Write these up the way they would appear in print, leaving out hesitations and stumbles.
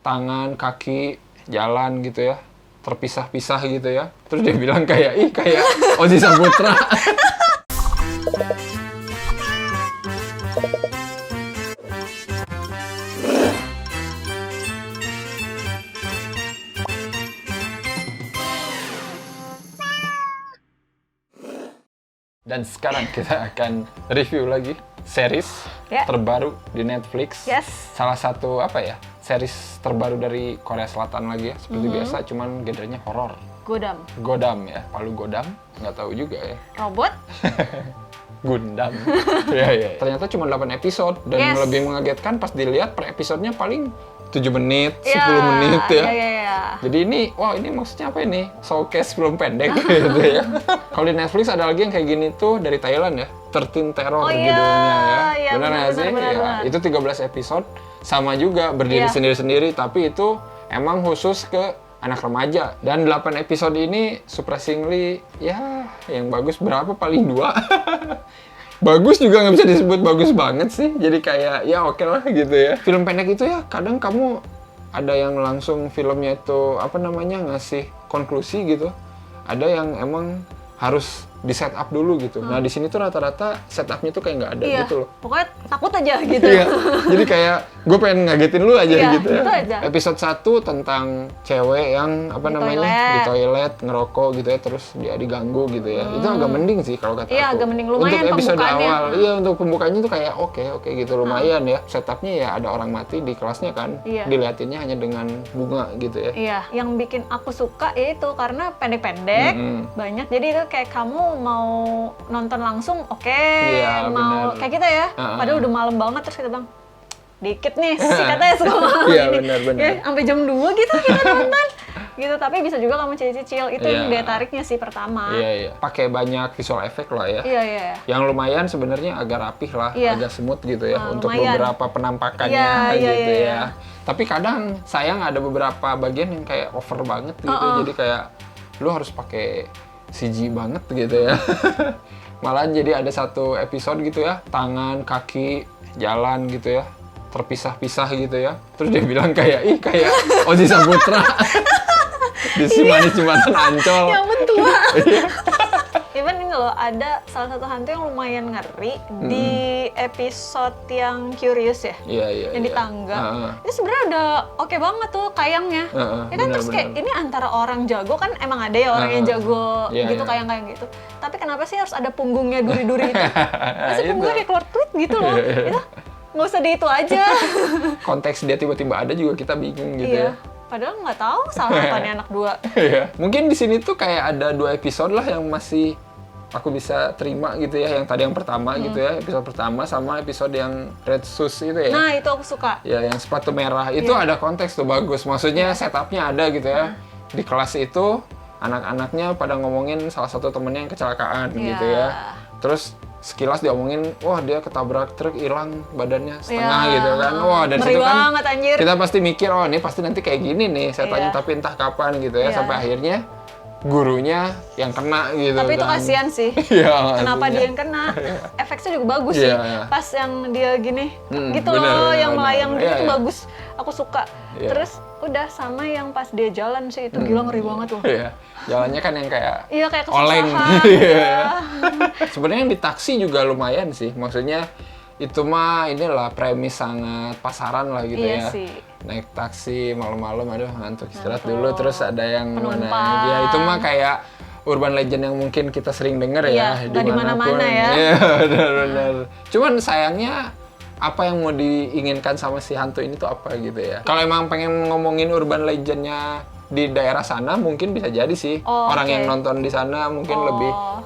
tangan, kaki, jalan gitu ya, terpisah-pisah gitu ya. Terus dia bilang kayak Ozi Saputra. Dan sekarang kita akan review lagi series terbaru di Netflix. Salah satu series terbaru dari Korea Selatan lagi ya. Seperti biasa, cuman genrenya horor. Godam ya, Palu Godam, nggak tahu juga ya. Robot? Gundam. Ya. Ternyata cuma 8 episode dan lebih mengagetkan pas dilihat per episodenya paling 7 menit, 10 menit ya. Jadi ini maksudnya apa ini? Showcase film pendek gitu ya. Kalau di Netflix ada lagi yang kayak gini tuh dari Thailand ya. 13 Terror judulnya ya. Benar nggak sih? Ya, itu 13 episode. Sama juga berdiri sendiri-sendiri, tapi itu emang khusus ke anak remaja. Dan 8 episode ini surprisingly ya yang bagus berapa? Paling 2. Bagus juga nggak bisa disebut bagus banget sih. Jadi kayak ya oke lah gitu ya. Film pendek itu ya kadang kamu ada yang langsung filmnya itu ngasih konklusi gitu. Ada yang emang harus di set up dulu gitu. Nah di sini tuh rata-rata setupnya tuh kayak nggak ada gitu loh. Pokoknya takut aja gitu. Jadi kayak gue pengen ngagetin lu aja gitu ya. Gitu aja. Episode 1 tentang cewek yang di toilet ngerokok gitu ya, terus dia diganggu gitu ya. Itu agak mending sih kalau kata aku. Iya, agak mending, lumayan untuk episode pembukaannya. awal. Iya, untuk pembukanya tuh kayak oke gitu lumayan ya. Setupnya ya ada orang mati di kelasnya kan. Diliatinnya hanya dengan bunga gitu ya. Iya, yang bikin aku suka itu karena pendek-pendek, banyak. Jadi itu kayak kamu mau nonton langsung, mau bener. kayak kita ya. Padahal udah malam banget terus kita bilang dikit nih katanya sekolah Iya, ini. benar. Ya, sampai jam 2 gitu kita nonton. Gitu, tapi bisa juga kamu cicil. Itu yang daya tariknya sih pertama. Iya. Pakai banyak visual effect lah ya. Iya. Yang lumayan sebenarnya agak rapih lah, agak smooth gitu ya untuk lumayan. beberapa penampakannya gitu ya. Tapi kadang sayang ada beberapa bagian yang kayak over banget gitu. Jadi kayak lu harus pakai CG banget gitu ya. Malahan jadi ada satu episode gitu ya, tangan, kaki, jalan gitu ya, terpisah-pisah gitu ya. Terus dia bilang kayak Ozi Saputra di si manis jembatan Ancol. Ya betul. Even ini loh, ada salah satu hantu yang lumayan ngeri di episode yang Curious ya. Iya. Yang di tangga. Itu sebenarnya udah oke banget tuh kayangnya. Ya kan terus kayak ini antara orang jago kan emang ada ya orang yang jago gitu kayang-kayang gitu. Tapi kenapa sih harus ada punggungnya duri-duri itu? Masih punggungnya kayak keluar tweet gitu loh. Itu nggak usah di itu aja. Konteks dia tiba-tiba ada juga kita bingung gitu ya. Padahal nggak tahu salah apa nih anak 2. Iya. Mungkin di sini tuh kayak ada 2 episode lah yang masih aku bisa terima gitu ya. Yang tadi yang pertama gitu ya, episode pertama sama episode yang Red Shoes itu ya. Nah itu aku suka. Ya yang sepatu merah itu ada konteks tuh bagus. Maksudnya setupnya ada gitu ya. Di kelas itu anak-anaknya pada ngomongin salah satu temennya yang kecelakaan gitu ya. Terus sekilas diomongin, wah dia ketabrak truk hilang badannya setengah gitu kan. Wah dari situ kan banget, anjir. Kita pasti mikir, oh ini pasti nanti kayak gini nih setannya, tapi entah kapan gitu ya. Sampai akhirnya gurunya yang kena gitu. Tapi itu kan. kasihan sih. Kenapa dia yang kena? Efeknya juga bagus sih. Pas yang dia gini, gitu loh, yang melayang gitu bagus. Aku suka. Terus udah sama yang pas dia jalan sih itu gila ngeri banget loh. Jalannya kan yang kayak kayak oleng. kesusahan. Sebenarnya yang di taksi juga lumayan sih. Maksudnya itu mah inilah premis sangat pasaran lah gitu ya. Sih. Naik taksi malam-malam, aduh ngantuk istirahat dulu, terus ada yang penumpang. mana ya itu mah kayak urban legend yang mungkin kita sering denger ya di mana-mana ya. Iya, benar. Cuman sayangnya apa yang mau diinginkan sama si hantu ini tuh apa gitu ya. Kalau emang pengen ngomongin urban legendnya di daerah sana mungkin bisa jadi sih. Orang yang nonton di sana mungkin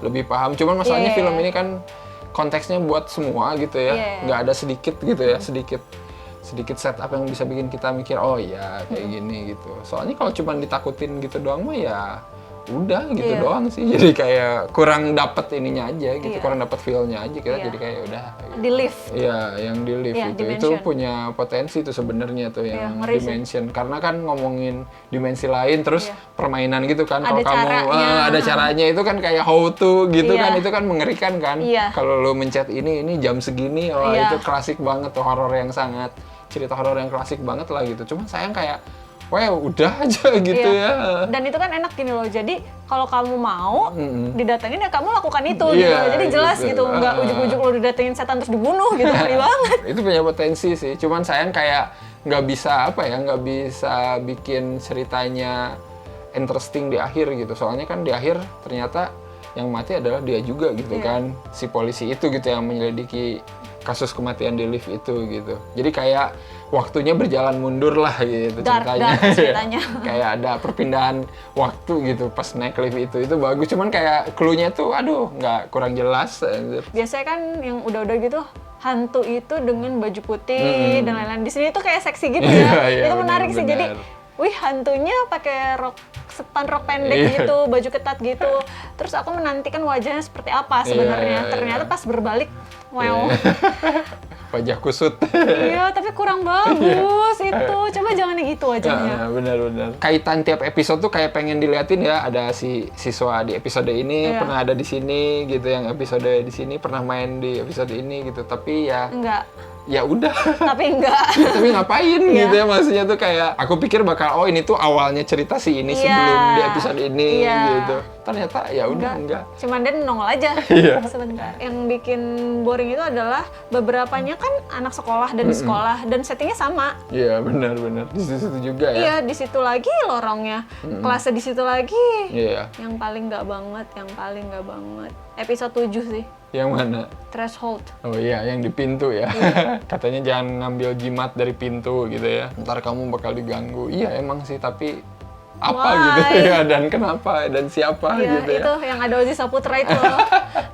lebih paham. Cuman masalahnya film ini kan konteksnya buat semua gitu ya. Nggak ada sedikit gitu ya, sedikit setup yang bisa bikin kita mikir, oh iya kayak gini gitu. Soalnya kalau cuma ditakutin gitu doang mah ya udah gitu doang sih. Jadi kayak kurang dapet ininya aja gitu, kurang dapet feel-nya aja kita jadi kayak udah gitu. Di lift. Iya, yang di lift gitu. Itu punya potensi tuh sebenarnya tuh yang dimension. Karena kan ngomongin dimensi lain terus permainan gitu kan. Kalau kamu ada caranya itu kan kayak how to gitu kan, itu kan mengerikan kan. Kalau lo mencet ini jam segini, itu klasik banget tuh horor yang sangat cerita horor yang klasik banget lah gitu. Cuman sayang kayak udah aja gitu ya. Dan itu kan enak gini loh, jadi kalau kamu mau didatengin ya kamu lakukan itu gitu. Jadi jelas gitu, nggak ujuk-ujuk lo didatengin setan terus dibunuh gitu, ngeri banget. Itu punya potensi sih, cuman sayang kayak nggak bisa bikin ceritanya interesting di akhir gitu. Soalnya kan di akhir ternyata yang mati adalah dia juga gitu kan, si polisi itu gitu yang menyelidiki kasus kematian di lift itu gitu. Jadi kayak waktunya berjalan mundur lah gitu ceritanya. Kayak ada perpindahan waktu gitu pas naik lift itu bagus. Cuman kayak clue-nya tuh nggak kurang jelas. Biasanya kan yang udah-udah gitu hantu itu dengan baju putih dan lain-lain. Di sini tuh kayak seksi gitu ya. Itu menarik sih. Jadi hantunya pakai sepan rok pendek gitu, baju ketat gitu. Terus aku menantikan wajahnya seperti apa sebenarnya. Ternyata pas berbalik, wajah kusut. Iya, tapi kurang bagus itu. Coba jangan gitu wajahnya. Benar. Kaitan tiap episode tuh kayak pengen diliatin ya. Ada si siswa di episode ini pernah ada di sini gitu, yang episode di sini pernah main di episode ini gitu. Tapi ya enggak. Ya udah. Tapi enggak. Tapi ngapain gitu ya, maksudnya tuh kayak aku pikir bakal ini tuh awalnya cerita si ini sebelum di episode ini gitu. Ternyata ya udah enggak. Cuman dia nongol aja sebentar. Yang bikin boring itu adalah beberapanya kan anak sekolah dan di sekolah dan settingnya sama. Iya, benar. Di situ juga ya. Iya, di situ lagi lorongnya. Kelasnya di situ lagi. Iya. Yang paling nggak banget. Episode 7 sih. Yang mana? Threshold. Oh iya, yang di pintu ya. Katanya jangan ngambil jimat dari pintu gitu ya. Ntar kamu bakal diganggu. Iya emang sih, tapi apa gitu ya, dan kenapa, dan siapa gitu ya. Itu yang ada Ozi Saputra itu loh.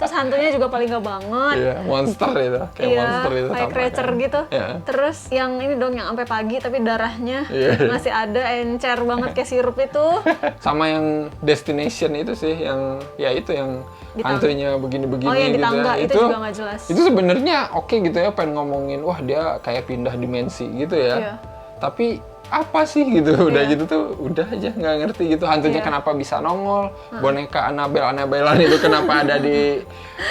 Terus hantunya juga paling gak banget. Iya, monster itu. Kayak monster itu. Kayak creature kan gitu. Terus yang ini dong, yang sampai pagi tapi darahnya masih ada, encer banget kayak sirup itu. Sama yang Destination itu sih, yang yang hantunya begini-begini yang di gitu tangga, ya. itu juga nggak jelas. Itu sebenarnya oke gitu ya, pengen ngomongin dia kayak pindah dimensi gitu ya. Tapi apa sih gitu, udah gitu tuh udah aja nggak ngerti gitu hantunya kenapa bisa nongol, boneka Annabelle itu kenapa ada di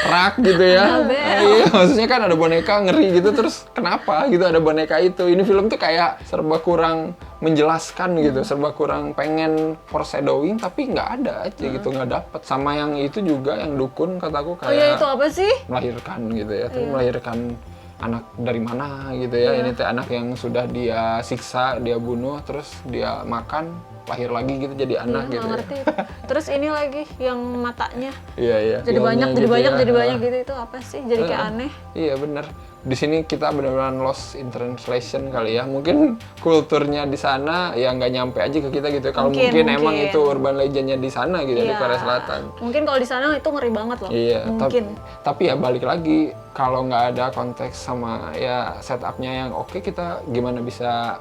rak gitu ya. Iya, maksudnya kan ada boneka ngeri gitu, terus kenapa gitu ada boneka itu. Ini film tuh kayak serba kurang menjelaskan gitu, serba kurang pengen foreshadowing, tapi nggak ada aja gitu, nggak dapet. Sama yang itu juga, yang dukun kataku kayak itu apa sih? Melahirkan gitu ya, tapi melahirkan anak dari mana gitu ya. Ini teh anak yang sudah dia siksa, dia bunuh, terus dia makan, lahir lagi gitu jadi anak gitu. Ngerti. Terus ini lagi yang matanya. Iya. Jadi banyak gitu, itu apa sih? Jadi kayak aneh. Iya bener. Di sini kita benar-benar lost in translation kali ya. Mungkin kulturnya di sana ya nggak nyampe aja ke kita gitu. Kalau mungkin emang itu urban legendnya di sana gitu di Korea Selatan. Mungkin kalau di sana itu ngeri banget loh. Iya. Mungkin. Tapi ya balik lagi, kalau nggak ada konteks sama ya setupnya yang oke, kita gimana bisa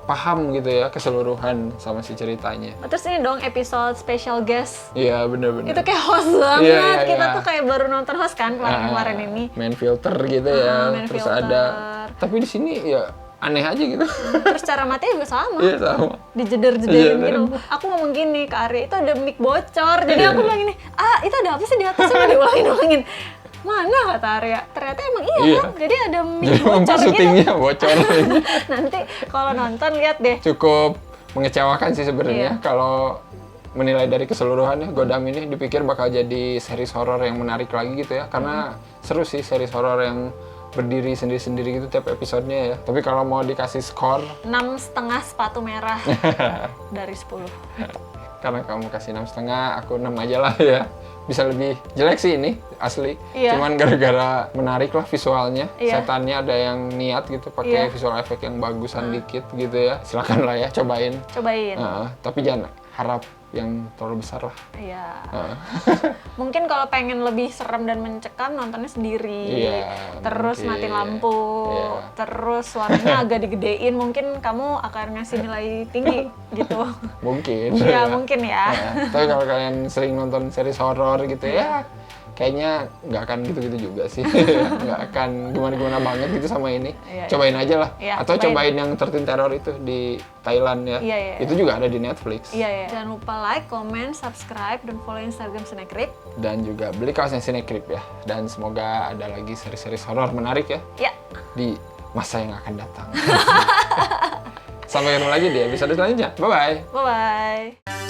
paham gitu ya keseluruhan sama si ceritanya. Terus ini dong episode special guest. Iya bener-bener. Itu kayak host banget. Kita tuh kayak baru nonton host kan kemarin ini. Main filter gitu ya. Terus ada. Tapi di sini ya aneh aja gitu. Terus cara matinya juga sama. Iya sama. Dijeder-jederin gitu. Aku ngomong gini ke Arya, itu ada mic bocor. Jadi aku bilang gini, itu ada apa sih di atasnya? Diulangin. Mana kata Arya? Ternyata emang iya kan? Jadi ada mic bocor gitu. Syutingnya bocor. Nanti kalau nonton lihat deh. Cukup mengecewakan sih sebenarnya kalau menilai dari keseluruhannya. Godam ini dipikir bakal jadi series horor yang menarik lagi gitu ya. Karena seru sih series horor yang berdiri sendiri-sendiri gitu tiap episodenya ya. Tapi kalau mau dikasih skor 6,5 sepatu merah dari 10. Karena kamu kasih 6,5, aku 6 aja lah ya. Bisa lebih jelek sih ini, asli. Cuman gara-gara menarik lah visualnya. Setannya ada yang niat gitu, pakai visual efek yang bagusan dikit gitu ya. Silakan lah ya, cobain. Tapi jangan harap yang terlalu besar lah. Iya. Mungkin kalau pengen lebih serem dan mencekam, nontonnya sendiri. Terus mati lampu. Terus suaranya agak digedein, mungkin kamu akan ngasih nilai tinggi gitu. Mungkin. Iya, mungkin ya. Tapi kalau kalian sering nonton series horor gitu ya, kayaknya nggak akan gitu-gitu juga sih. Nggak akan gimana-gimana banget gitu sama ini. Cobain aja lah. Atau cobain yang 13 Terror itu di Thailand ya. Itu juga ada di Netflix. Jangan lupa like, comment, subscribe, dan follow Instagram Cinecrip. Dan juga beli kaosnya Cinecrip ya. Dan semoga ada lagi seri-seri horor menarik ya. Di masa yang akan datang. Sampai ketemu lagi di episode selanjutnya. Bye-bye. Bye-bye.